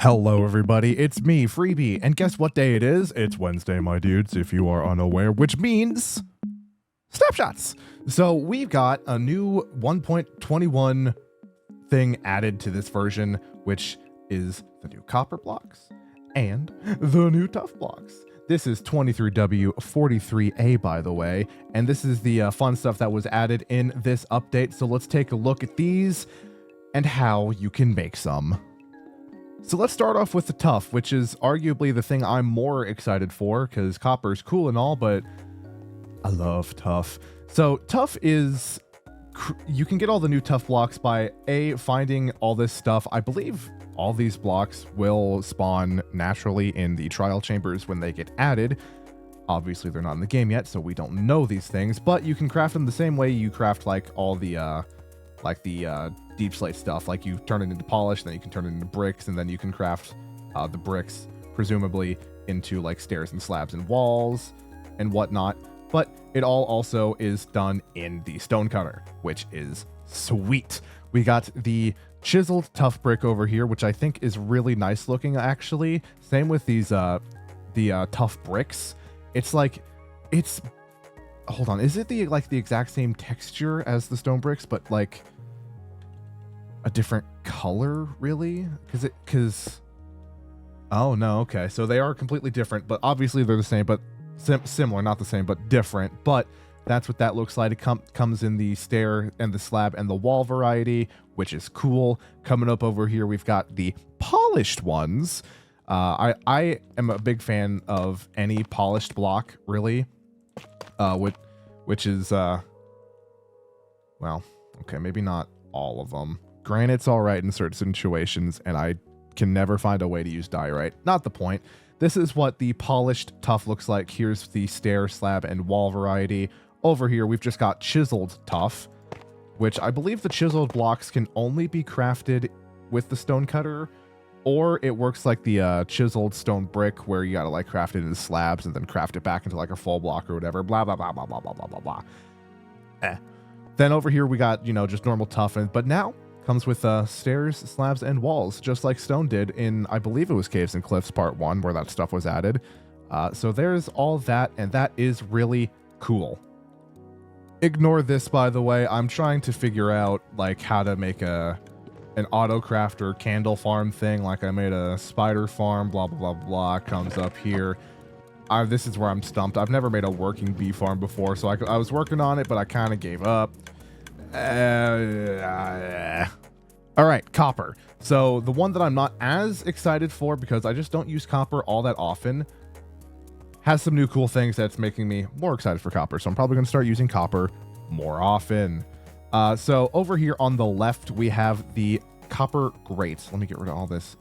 Hello everybody, it's me, Freebiy, and guess what day it is? It's Wednesday, my dudes, if you are unaware, which means snapshots. So we've got a new 1.21 thing added to this version, which is the new copper blocks and the new TUFF blocks. This is 23W43A, by the way, and this is the fun stuff that was added in this update. So let's take a look at these and how you can make some. So let's start off with the TUFF, which is arguably the thing I'm more excited for, because copper's cool and all, but I love TUFF. So TUFF is, you can get all the new TUFF blocks by finding all this stuff. I believe all these blocks will spawn naturally in the trial chambers when they get added. Obviously they're not in the game yet, so we don't know these things, but you can craft them the same way you craft like all the deep slate stuff. Like you turn it into polish, then you can turn it into bricks, and then you can craft the bricks presumably into like stairs and slabs and walls and whatnot. But it all also is done in the stone cutter, which is sweet. We got the chiseled TUFF brick over here, which I think is really nice looking actually. Same with these the TUFF bricks. It's like, it's, hold on, is it the exact same texture as the stone bricks, but like a different color, really? Because oh no, okay, so they are completely different, but obviously they're the same, but similar, not the same, but different. But that's what that looks like. It comes in the stair and the slab and the wall variety, which is cool. Coming up over here, we've got the polished ones. I am a big fan of any polished block, really, which is well, okay, maybe not all of them. Granite's all right in certain situations, and I can never find a way to use diorite. Not the point. This is what the polished TUFF looks like. Here's the stair, slab, and wall variety. Over here, we've just got chiseled TUFF, which I believe the chiseled blocks can only be crafted with the stone cutter, or it works like the chiseled stone brick, where you gotta like craft it into slabs and then craft it back into like a full block or whatever. Blah, blah, blah, blah, blah, blah, blah, blah, blah. Then over here, we got, you know, just normal TUFF, but now comes with stairs, slabs, and walls, just like stone did in, I believe it was Caves and Cliffs Part 1, where that stuff was added. So there's all that, and that is really cool. Ignore this, by the way. I'm trying to figure out like how to make an auto crafter candle farm thing. Like I made a spider farm, blah, blah, blah, blah, comes up here. This is where I'm stumped. I've never made a working bee farm before, so I was working on it, but I kind of gave up. All right, copper. So the one that I'm not as excited for, because I just don't use copper all that often, has some new cool things that's making me more excited for copper. So I'm probably going to start using copper more often. So over here on the left, we have the copper grate. Let me get rid of all this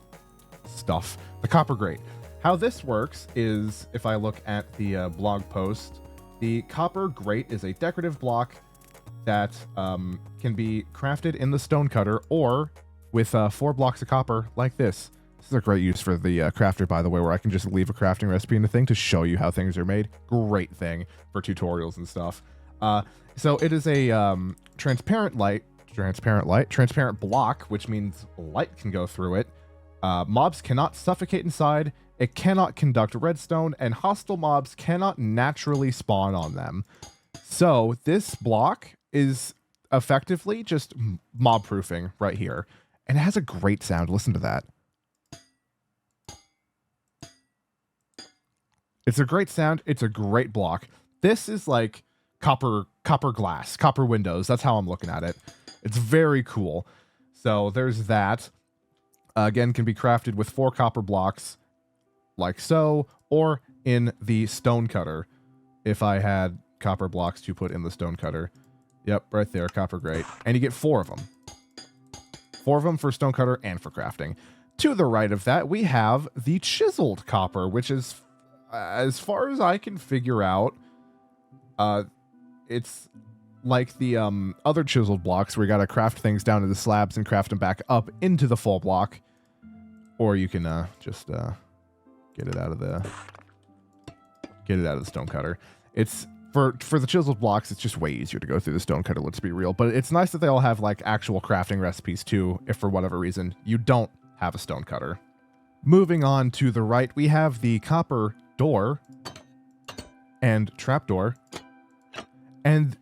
stuff. The copper grate. How this works is, if I look at the blog post, the copper grate is a decorative block that can be crafted in the stone cutter or with 4 blocks of copper like this. This is a great use for the crafter, by the way, where I can just leave a crafting recipe in the thing to show you how things are made. Great thing for tutorials and stuff. So it is a transparent block, which means light can go through it. Mobs cannot suffocate inside. It cannot conduct redstone, and hostile mobs cannot naturally spawn on them. So this block is effectively just mob proofing right here, and it has a great sound. Listen to that. It's a great sound. It's a great block. This is like copper glass, copper windows. That's how I'm looking at it. It's very cool. So there's that. Again, can be crafted with 4 copper blocks like so, or in the stone cutter if I had copper blocks to put in the stone cutter. Yep, right there, copper grate. And you get 4 of them. 4 of them for stone cutter and for crafting. To the right of that, we have the chiseled copper, which is, as far as I can figure out, it's like the other chiseled blocks where you gotta craft things down to the slabs and craft them back up into the full block. Or you can just get it out of the stone cutter. It's for the chiseled blocks, it's just way easier to go through the stone cutter, let's be real. But it's nice that they all have like actual crafting recipes too, if for whatever reason you don't have a stone cutter. Moving on to the right, we have the copper door and trapdoor. And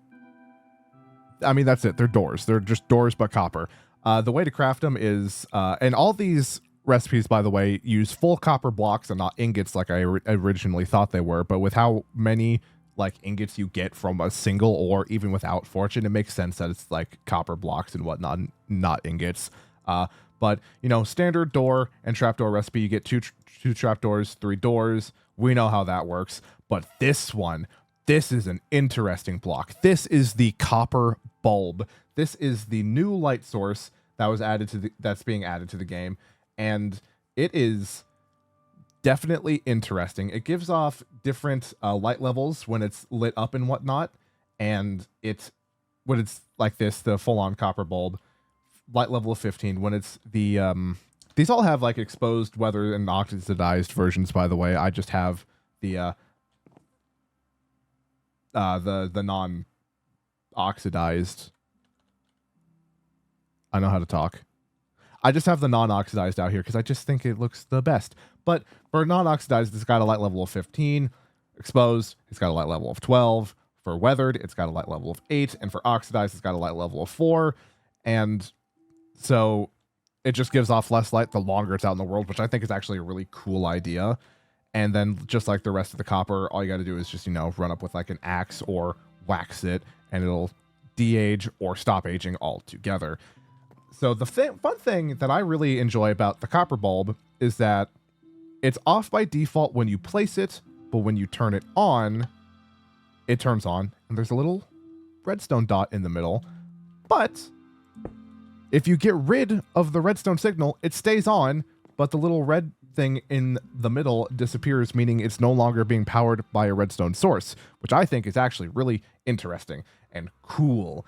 I mean, that's it. They're doors. They're just doors, but copper. The way to craft them is, and all these recipes, by the way, use full copper blocks and not ingots like I originally thought they were. But with how many like ingots you get from a single ore, even without fortune, it makes sense that it's like copper blocks and whatnot, not ingots. But you know, standard door and trapdoor recipe, you get two trapdoors, 3 doors. We know how that works. But this one, this is an interesting block. This is the copper bulb. This is the new light source that was added to that's being added to the game, and it is definitely interesting. It gives off different light levels when it's lit up and whatnot, and when it's like this, the full-on copper bulb, light level of 15. When it's the these all have like exposed, weathered, and oxidized versions. By the way, I just have the non-oxidized. I know how to talk. I just have the non-oxidized out here because I just think it looks the best. But for non-oxidized, it's got a light level of 15. Exposed, it's got a light level of 12. For weathered, it's got a light level of 8. And for oxidized, it's got a light level of 4. And so it just gives off less light the longer it's out in the world, which I think is actually a really cool idea. And then just like the rest of the copper, all you got to do is just, you know, run up with like an axe or wax it, and it'll de-age or stop aging altogether. So the fun thing that I really enjoy about the copper bulb is that it's off by default when you place it, but when you turn it on, it turns on, and there's a little redstone dot in the middle. But if you get rid of the redstone signal, it stays on, but the little red thing in the middle disappears, meaning it's no longer being powered by a redstone source, which I think is actually really interesting and cool.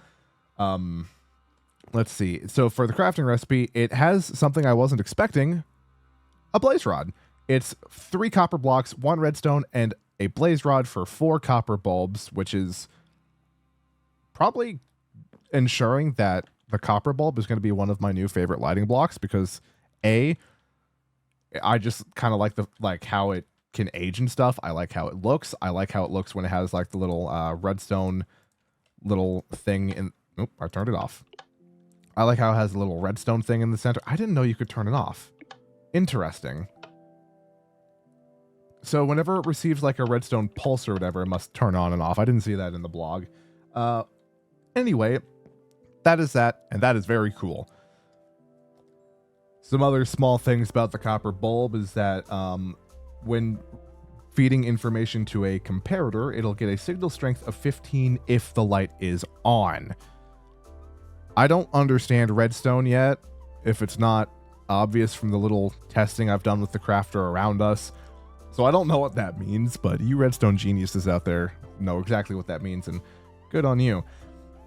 Let's see. So for the crafting recipe, it has something I wasn't expecting, a blaze rod. It's 3 copper blocks, 1 redstone, and a blaze rod for 4 copper bulbs, which is probably ensuring that the copper bulb is going to be one of my new favorite lighting blocks because I just kind of like how it can age and stuff. I like how it looks. I like how it looks when it has like the little redstone little thing in. Oh, I turned it off. I like how it has a little redstone thing in the center. I didn't know you could turn it off. Interesting. So whenever it receives like a redstone pulse or whatever, it must turn on and off. I didn't see that in the blog. Anyway, that is that, and that is very cool. Some other small things about the copper bulb is that when feeding information to a comparator, it'll get a signal strength of 15 if the light is on. I don't understand redstone yet, if it's not obvious from the little testing I've done with the crafter around us. So I don't know what that means, but you redstone geniuses out there know exactly what that means, and good on you.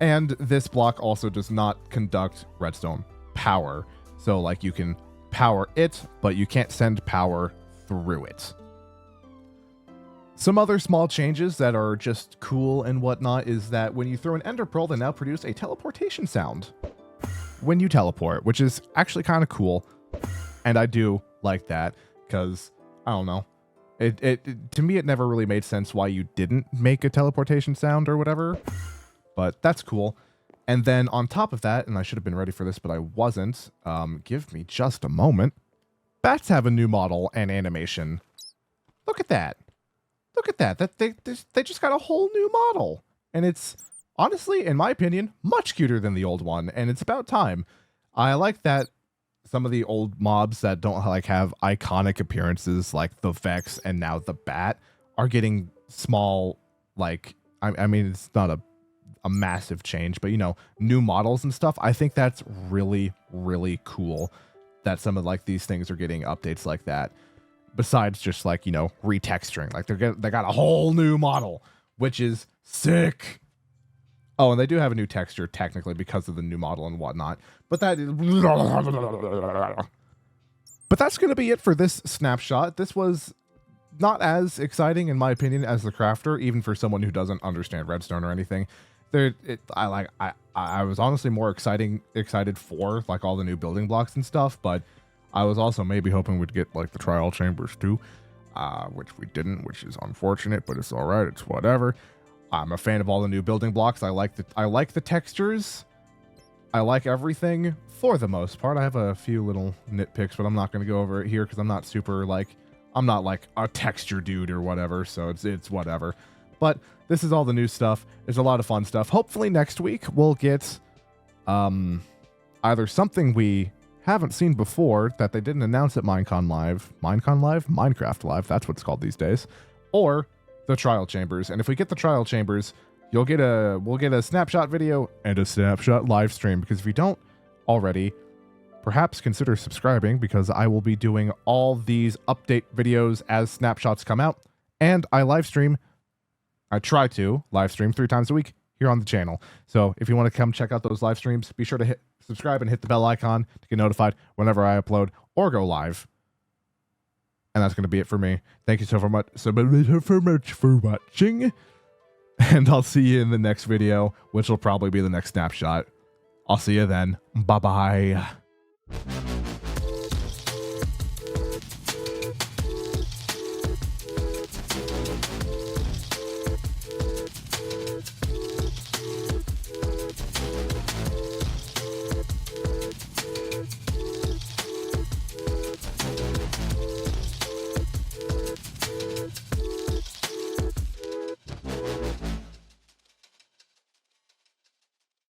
And this block also does not conduct redstone power. So like you can power it, but you can't send power through it. Some other small changes that are just cool and whatnot is that when you throw an ender pearl, they now produce a teleportation sound when you teleport, which is actually kind of cool. And I do like that because, I don't know, it to me, it never really made sense why you didn't make a teleportation sound or whatever, but that's cool. And then on top of that, and I should have been ready for this, but I wasn't, give me just a moment. Bats have a new model and animation. Look at that. Look at that. They just got a whole new model. And it's, honestly, in my opinion, much cuter than the old one. And it's about time. I like that some of the old mobs that don't like have iconic appearances like the Vex and now the Bat are getting small, like, I mean, it's not a massive change, but, you know, new models and stuff. I think that's really, really cool that some of like these things are getting updates like that. Besides just like, you know, retexturing, like they got a whole new model, which is sick. Oh, and they do have a new texture technically because of the new model and whatnot. But that is, but that's going to be it for this snapshot. This was not as exciting in my opinion as the crafter, even for someone who doesn't understand redstone or anything. I was honestly more excited for like all the new building blocks and stuff, but I was also maybe hoping we'd get like the trial chambers too, which we didn't, which is unfortunate, but it's all right. It's whatever. I'm a fan of all the new building blocks. I like the textures. I like everything for the most part. I have a few little nitpicks, but I'm not going to go over it here because I'm not super like, I'm not like a texture dude or whatever, so it's whatever. But this is all the new stuff. There's a lot of fun stuff. Hopefully next week we'll get either something we haven't seen before that they didn't announce at Minecraft Live, that's what it's called these days, or the trial chambers. And if we get the trial chambers, we'll get a snapshot video and a snapshot live stream, because if you don't already, perhaps consider subscribing, because I will be doing all these update videos as snapshots come out, and I try to live stream 3 times a week here on the channel. So if you want to come check out those live streams, be sure to hit subscribe and hit the bell icon to get notified whenever I upload or go live. And that's going to be it for me. Thank you so much for watching. And I'll see you in the next video, which will probably be the next snapshot. I'll see you then. Bye-bye.